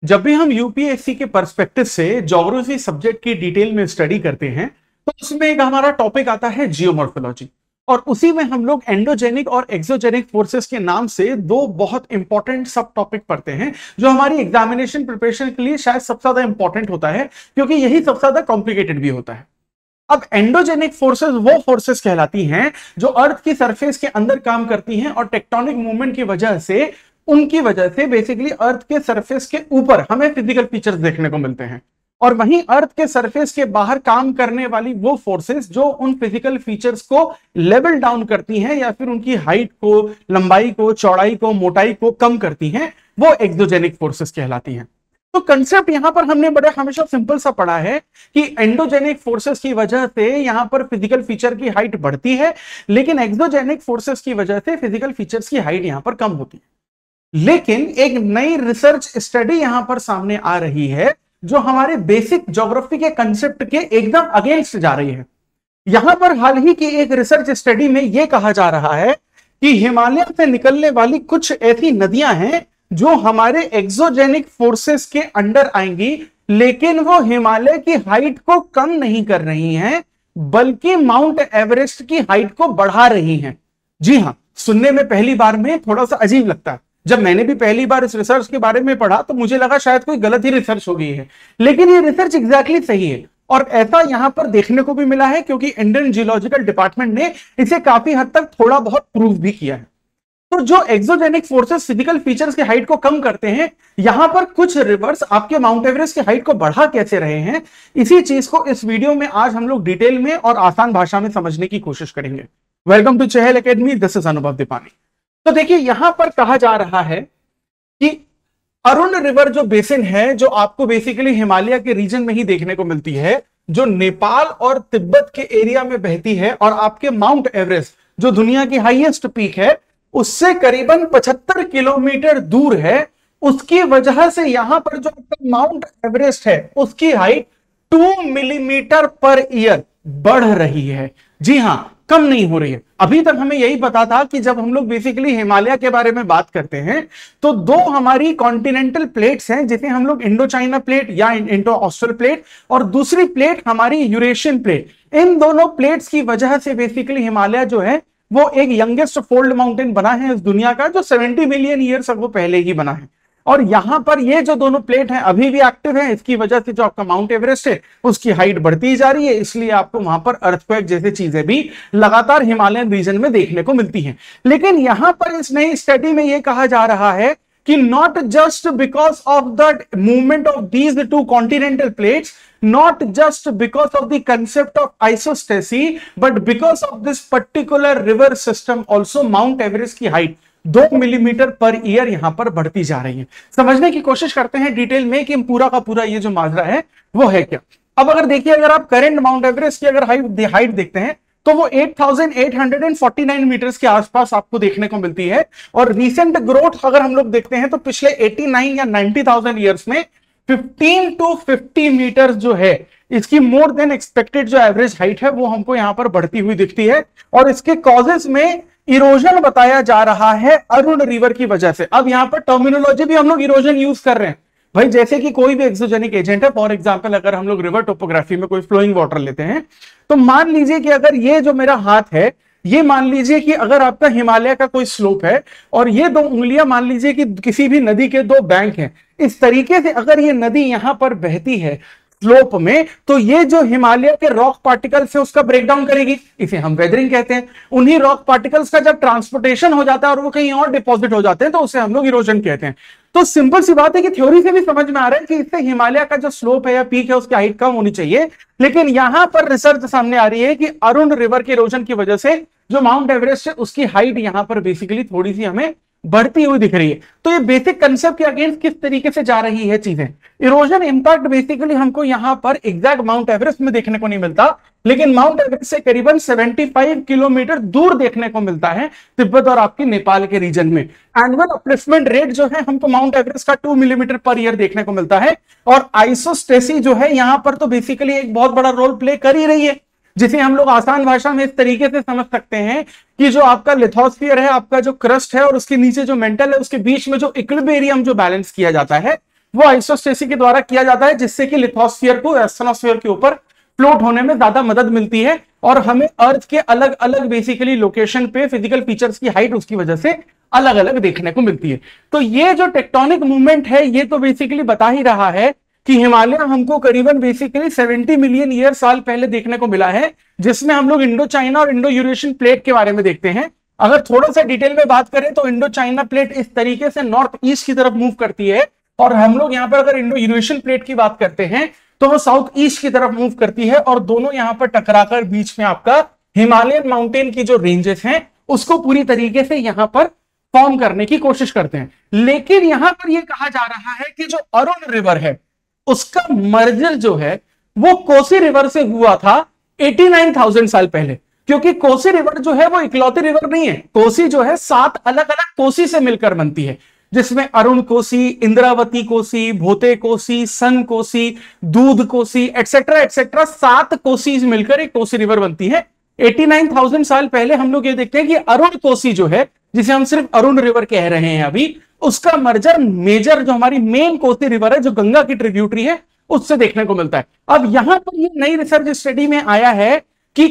जब भी हम यूपीएससी के पर्सपेक्टिव से ज्योग्राफी सब्जेक्ट की डिटेल में स्टडी करते हैं तो उसमें एक हमारा टॉपिक आता है जियोमॉर्फोलॉजी। और उसी में हम लोग एंडोजेनिक और एक्सोजेनिक फोर्सेस के नाम से दो बहुत इंपॉर्टेंट सब टॉपिक पढ़ते हैं जो हमारी एग्जामिनेशन प्रिपरेशन के लिए शायद सबसे ज्यादा इंपॉर्टेंट होता है, क्योंकि यही सबसे ज्यादा कॉम्प्लिकेटेड भी होता है। अब एंडोजेनिक फोर्सेस वो फोर्सेस कहलाती हैं जो अर्थ की सरफेस के अंदर काम करती हैं और टेक्टोनिक मूवमेंट की वजह से, उनकी वजह से बेसिकली अर्थ के सरफेस के ऊपर हमें फिजिकल फीचर्स देखने को मिलते हैं। और वहीं अर्थ के सरफेस के बाहर काम करने वाली वो फोर्सेस जो उन फिजिकल फीचर्स को लेवल डाउन करती हैं या फिर उनकी हाइट को, लंबाई को, चौड़ाई को, मोटाई को कम करती हैं, वो एक्सोजेनिक फोर्सेस कहलाती हैं। तो कंसेप्ट यहां पर हमने बड़ा हमेशा सिंपल सा पढ़ा है कि एंडोजेनिक फोर्सेस की वजह से यहां पर फिजिकल फीचर की हाइट बढ़ती है, लेकिन एक्सोजेनिक फोर्सेस की वजह से फिजिकल फीचर्स की हाइट यहां पर कम होती है। लेकिन एक नई रिसर्च स्टडी यहां पर सामने आ रही है जो हमारे बेसिक ज्योग्राफी के कंसेप्ट के एकदम अगेंस्ट जा रही है। यहां पर हाल ही की एक रिसर्च स्टडी में यह कहा जा रहा है कि हिमालय से निकलने वाली कुछ ऐसी नदियां हैं जो हमारे एक्सोजेनिक फोर्सेस के अंडर आएंगी, लेकिन वो हिमालय की हाइट को कम नहीं कर रही हैं, बल्कि माउंट एवरेस्ट की हाइट को बढ़ा रही हैं। जी हां, सुनने में पहली बार में थोड़ा सा अजीब लगता है। जब मैंने भी पहली बार इस रिसर्च के बारे में पढ़ा तो मुझे लगा शायद कोई गलत ही रिसर्च हो गई है, लेकिन ये रिसर्च एग्जैक्टली सही है। और ऐसा यहां पर देखने को भी मिला है क्योंकि इंडियन जियोलॉजिकल डिपार्टमेंट ने इसे काफी हद तक थोड़ा बहुत प्रूव भी किया है। तो जो एक्सोजेनिक फोर्सेस फिजिकल फीचर्स की हाइट को कम करते हैं, यहां पर कुछ रिवर्स आपके माउंट एवरेस्ट की हाइट को बढ़ा कैसे रहे हैं, इसी चीज को इस वीडियो में आज हम लोग डिटेल में और आसान भाषा में समझने की कोशिश करेंगे। Welcome to Chahal Academy, this is Anubhav Dipani. तो देखिए, यहां पर कहा जा रहा है कि अरुण रिवर जो बेसिन है, जो आपको बेसिकली हिमालय के रीजन में ही देखने को मिलती है, जो नेपाल और तिब्बत के एरिया में बहती है और आपके माउंट एवरेस्ट जो दुनिया की हाईएस्ट पीक है उससे करीबन 75 किलोमीटर दूर है, उसकी वजह से यहां पर जो माउंट एवरेस्ट है उसकी हाइट 2 मिलीमीटर पर ईयर बढ़ रही है। जी हां, कम नहीं हो रही है। अभी तक हमें यही पता था कि जब हम लोग बेसिकली हिमालय के बारे में बात करते हैं तो दो हमारी कॉन्टिनेंटल प्लेट्स हैं, जिसे हम लोग इंडो चाइना प्लेट या इंडो ऑस्ट्रल प्लेट, और दूसरी प्लेट हमारी यूरेशियन प्लेट। इन दोनों प्लेट्स की वजह से बेसिकली हिमालय जो है वो एक यंगेस्ट फोल्ड माउंटेन बना है इस दुनिया का, जो 70 मिलियन ईयर्स अगो पहले ही बना है। और यहां पर ये जो दोनों प्लेट हैं अभी भी एक्टिव हैं, इसकी वजह से जो आपका माउंट एवरेस्ट है उसकी हाइट बढ़ती जा रही है, इसलिए आपको वहां पर अर्थक्वेक जैसी चीजें भी लगातार हिमालयन रीजन में देखने को मिलती हैं। लेकिन यहां पर इस नई स्टडी में यह कहा जा रहा है कि not just because of the movement of these two continental plates, not just because of the concept of isostasy, but because of this particular river system also Mount Everest की हाइट 2 मिलीमीटर पर ईयर यहां पर बढ़ती जा रही है। समझने की कोशिश करते हैं डिटेल में कि पूरा का पूरा ये जो माजरा है वो है क्या। अब अगर देखिए, अगर आप करंट माउंट एवरेस्ट की अगर हाइट देखते हैं तो वो 8,849 मीटर्स के आसपास आपको देखने को मिलती है। और रीसेंट ग्रोथ अगर हम लोग देखते हैं तो पिछले 89 या 90,000 ईयर्स में 15 to 50 मीटर जो है इसकी मोर देन एक्सपेक्टेड जो एवरेज हाइट है वो हमको यहां पर बढ़ती हुई दिखती है। और इसके कॉजेस में इरोजन बताया जा रहा है अरुण रिवर की वजह से। अब यहां पर टर्मिनोलॉजी भी हम लोग इरोजन यूज कर रहे हैं भाई, जैसे कि कोई भी एक्सोजेनिक एजेंट है। फॉर एग्जांपल, अगर हम लोग रिवर टोपोग्राफी में कोई फ्लोइंग वाटर लेते हैं तो मान लीजिए कि अगर ये जो मेरा हाथ है, ये मान लीजिए कि अगर आपका हिमालय का कोई स्लोप है और ये दो उंगलियां मान लीजिए कि किसी भी नदी के दो बैंक हैं, इस तरीके से अगर ये नदी यहां पर बहती है स्लोप में, तो ये जो हिमालय के रॉक पार्टिकल्स है उसका ब्रेकडाउन करेगी, इसे हम वेदरिंग कहते हैं। उन्हीं रॉक पार्टिकल्स का जब ट्रांसपोर्टेशन हो जाता है और वो कहीं और डिपॉजिट हो जाते हैं तो उसे हम लोग इरोजन कहते हैं। तो सिंपल सी बात है कि थ्योरी से भी समझ में आ रहा है कि इससे हिमालय का जो स्लोप है या पीक है उसकी हाइट कम होनी चाहिए। लेकिन यहां पर रिसर्च सामने आ रही है कि अरुण रिवर के इरोजन की वजह से जो माउंट एवरेस्ट है उसकी हाइट यहां पर बेसिकली थोड़ी सी हमें बढ़ती हुई दिख रही है। तो ये बेसिक कंसेप्ट के अगेंस्ट किस तरीके से जा रही है चीजें। इरोजन इंपैक्ट बेसिकली हमको यहां पर एग्जैक्ट माउंट एवरेस्ट में देखने को नहीं मिलता, लेकिन माउंट एवरेस्ट से करीबन 75 किलोमीटर दूर देखने को मिलता है तिब्बत और आपके नेपाल के रीजन में। एनुअल अपलिफ्टमेंट रेट जो है हमको माउंट एवरेस्ट का 2 मिलीमीटर पर ईयर देखने को मिलता है। और आइसोस्टेसी जो है यहां पर तो बेसिकली एक बहुत बड़ा रोल प्ले कर ही रही है, जिसे हम लोग आसान भाषा में इस तरीके से समझ सकते हैं कि जो आपका लिथोस्फीयर है, आपका जो क्रस्ट है और उसके नीचे जो मेंटल है, उसके बीच में जो इक्विलिब्रियम जो बैलेंस किया जाता है वो आइसोस्टेसिस के द्वारा किया जाता है, जिससे कि लिथोस्फीयर को एस्ट्रोनॉस्फीयर के ऊपर फ्लोट होने में ज्यादा मदद मिलती है और हमें अर्थ के अलग अलग बेसिकली लोकेशन पे फिजिकल फीचर्स की हाइट उसकी वजह से अलग अलग देखने को मिलती है। तो ये जो टेक्टोनिक मूवमेंट है ये तो बेसिकली बता ही रहा है कि हिमालय हमको करीबन बेसिकली 70 मिलियन ईयर साल पहले देखने को मिला है, जिसमें हम लोग इंडो चाइना और इंडो यूरेशियन प्लेट के बारे में देखते हैं। अगर थोड़ा सा डिटेल में बात करें तो इंडो चाइना प्लेट इस तरीके से नॉर्थ ईस्ट की तरफ मूव करती है और हम लोग यहां पर अगर इंडो यूरेशियन प्लेट की बात करते हैं तो वो साउथ ईस्ट की तरफ मूव करती है और दोनों यहां पर टकराकर बीच में आपका हिमालयन माउंटेन की जो रेंजेस हैं उसको पूरी तरीके से यहां पर फॉर्म करने की कोशिश करते हैं। लेकिन यहां पर यह कहा जा रहा है कि जो अरुण रिवर है उसका मर्जर जो है वो कोसी रिवर से हुआ था 89,000 साल पहले, क्योंकि कोसी रिवर जो है वो इकलौती रिवर नहीं है। कोसी जो है 7 अलग अलग कोसी से मिलकर बनती है, जिसमें अरुण कोसी, इंद्रावती कोसी, भोते कोसी, सन कोसी, दूध कोसी एटसेट्रा एटसेट्रा 7 कोसी मिलकर एक कोसी रिवर बनती है। 89,000 साल पहले हम लोग ये देखते हैं कि अरुण कोसी जो है, जिसे हम सिर्फ अरुण रिवर कह रहे हैं अभी, उसका मर्जर मेजर जो हमारी मेन कोसी रिवर है जो गंगा की ट्रिब्यूटरी है उससे देखने को मिलता है। अब यहां पर ये नई रिसर्च स्टडी में आया है कि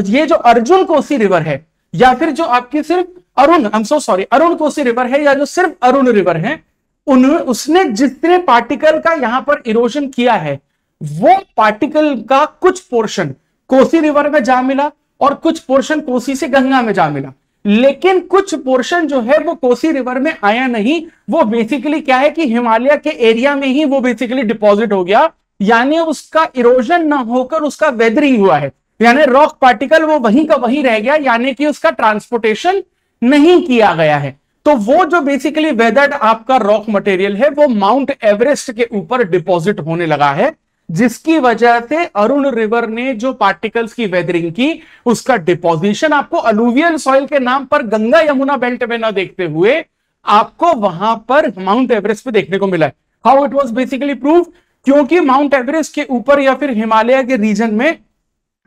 ये जो अर्जुन कोसी रिवर है या फिर जो आपकी सिर्फ अरुण कोसी रिवर है या जो सिर्फ अरुण रिवर है, उसने जितने पार्टिकल का यहां पर इरोजन किया है वो पार्टिकल का कुछ पोर्शन कोसी रिवर में जा मिला और कुछ पोर्शन कोसी से गंगा में जा मिला, लेकिन कुछ पोर्शन जो है वो कोसी रिवर में आया नहीं। वो बेसिकली क्या है कि हिमालय के एरिया में ही वो बेसिकली डिपॉजिट हो गया, यानी उसका इरोजन ना होकर उसका वेदरिंग हुआ है, यानी रॉक पार्टिकल वो वहीं का वहीं रह गया, यानी कि उसका ट्रांसपोर्टेशन नहीं किया गया है। तो वो जो बेसिकली वेदर्ड आपका रॉक मटेरियल है वो माउंट एवरेस्ट के ऊपर डिपॉजिट होने लगा है, जिसकी वजह से अरुण रिवर ने जो पार्टिकल्स की वेदरिंग की उसका डिपोजिशन आपको अलूवियल सॉइल के नाम पर गंगा यमुना बेल्ट में ना देखते हुए आपको वहां पर माउंट एवरेस्ट पे देखने को मिला है। How it was basically prove, क्योंकि माउंट एवरेस्ट के ऊपर या फिर हिमालय के रीजन में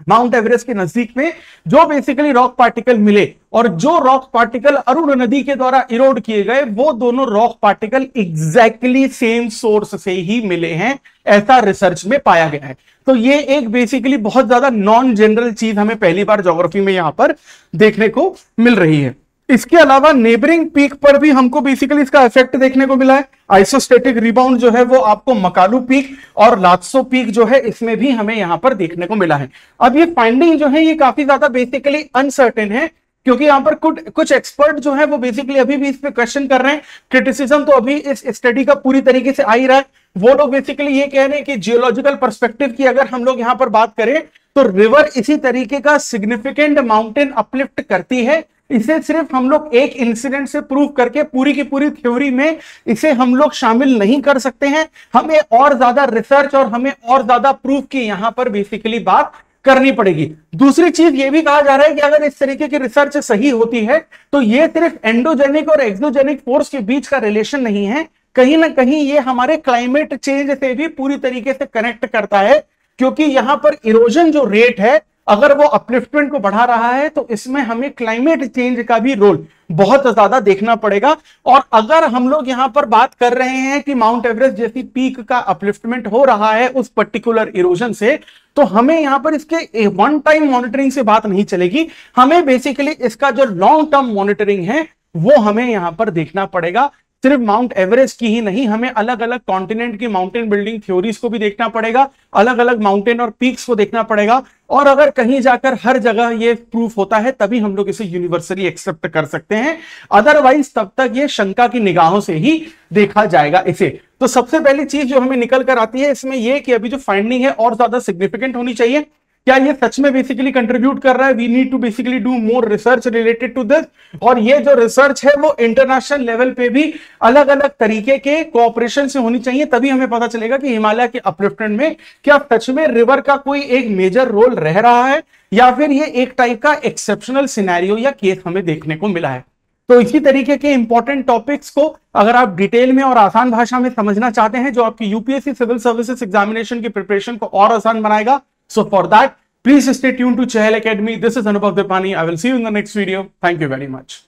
माउंट एवरेस्ट के नजदीक में जो बेसिकली रॉक पार्टिकल मिले और जो रॉक पार्टिकल अरुण नदी के द्वारा इरोड किए गए वो दोनों rock particle exactly same source से ही मिले हैं, ऐसा रिसर्च में पाया गया है। तो ये एक बेसिकली बहुत ज्यादा नॉन जनरल चीज हमें पहली बार ज्योग्राफी में यहां पर देखने को मिल रही है। इसके अलावा नेबरिंग पीक पर भी हमको बेसिकली इसका इफेक्ट देखने को मिला है। आइसोस्टेटिक रिबाउंड जो है वो आपको मकालू पीक और लात्सो पीक जो है इसमें भी हमें यहां पर देखने को मिला है। अब ये फाइंडिंग जो है ये काफी ज्यादा बेसिकली अनसर्टेन है, क्योंकि यहां पर कुछ एक्सपर्ट जो है वो बेसिकली अभी भी इस पे क्वेश्चन कर रहे हैं। क्रिटिसिज्म तो अभी इस स्टडी का पूरी तरीके से आ ही रहा है। वो लोग बेसिकली ये कह रहे हैं कि जियोलॉजिकल पर्सपेक्टिव की अगर हम लोग यहां पर बात करें तो रिवर इसी तरीके का सिग्निफिकेंट माउंटेन अपलिफ्ट करती है। इसे सिर्फ हम लोग एक इंसिडेंट से प्रूव करके पूरी की पूरी थ्योरी में इसे हम लोग शामिल नहीं कर सकते हैं। हमें और ज्यादा रिसर्च और हमें और ज्यादा प्रूफ की यहां पर बेसिकली बात करनी पड़ेगी। दूसरी चीज ये भी कहा जा रहा है कि अगर इस तरीके की रिसर्च सही होती है तो ये सिर्फ एंडोजेनिक और एक्सोजेनिक फोर्स के बीच का रिलेशन नहीं है, कहीं ना कहीं ये हमारे क्लाइमेट चेंज से भी पूरी तरीके से कनेक्ट करता है, क्योंकि यहां पर इरोजन जो रेट है अगर वो अपलिफ्टमेंट को बढ़ा रहा है तो इसमें हमें क्लाइमेट चेंज का भी रोल बहुत ज्यादा देखना पड़ेगा। और अगर हम लोग यहां पर बात कर रहे हैं कि माउंट एवरेस्ट जैसी पीक का अपलिफ्टमेंट हो रहा है उस पर्टिकुलर इरोजन से, तो हमें यहां पर इसके वन टाइम मॉनिटरिंग से बात नहीं चलेगी। हमें बेसिकली इसका जो लॉन्ग टर्म मॉनिटरिंग है वो हमें यहां पर देखना पड़ेगा। सिर्फ माउंट एवरेस्ट की ही नहीं, हमें अलग अलग कॉन्टिनेंट की माउंटेन बिल्डिंग थ्योरीज को भी देखना पड़ेगा, अलग अलग माउंटेन और पीक्स को देखना पड़ेगा। और अगर कहीं जाकर हर जगह ये प्रूफ होता है तभी हम लोग इसे यूनिवर्सली एक्सेप्ट कर सकते हैं, अदरवाइज तब तक ये शंका की निगाहों से ही देखा जाएगा इसे। तो सबसे पहली चीज जो हमें निकल कर आती है इसमें यह कि अभी जो फाइंडिंग है और ज्यादा सिग्निफिकेंट होनी चाहिए। क्या ये सच में बेसिकली कंट्रीब्यूट कर रहा है? We need to basically do more research related to this. और ये जो रिसर्च है वो इंटरनेशनल लेवल पे भी अलग अलग तरीके के कोऑपरेशन से होनी चाहिए, तभी हमें पता चलेगा कि हिमालय के अपलिफ्टमेंट में क्या सच में रिवर का कोई एक मेजर रोल रह रहा है या फिर ये एक टाइप का एक्सेप्शनल सिनेरियो या केस हमें देखने को मिला है। तो इसी तरीके के इंपॉर्टेंट टॉपिक्स को अगर आप डिटेल में और आसान भाषा में समझना चाहते हैं जो आपकी यूपीएससी सिविल सर्विसेज एग्जामिनेशन की प्रिपरेशन को और आसान बनाएगा, so for that, please stay tuned to Chahal Academy. This is Anubhav Dipani. I will see you in the next video. Thank you very much.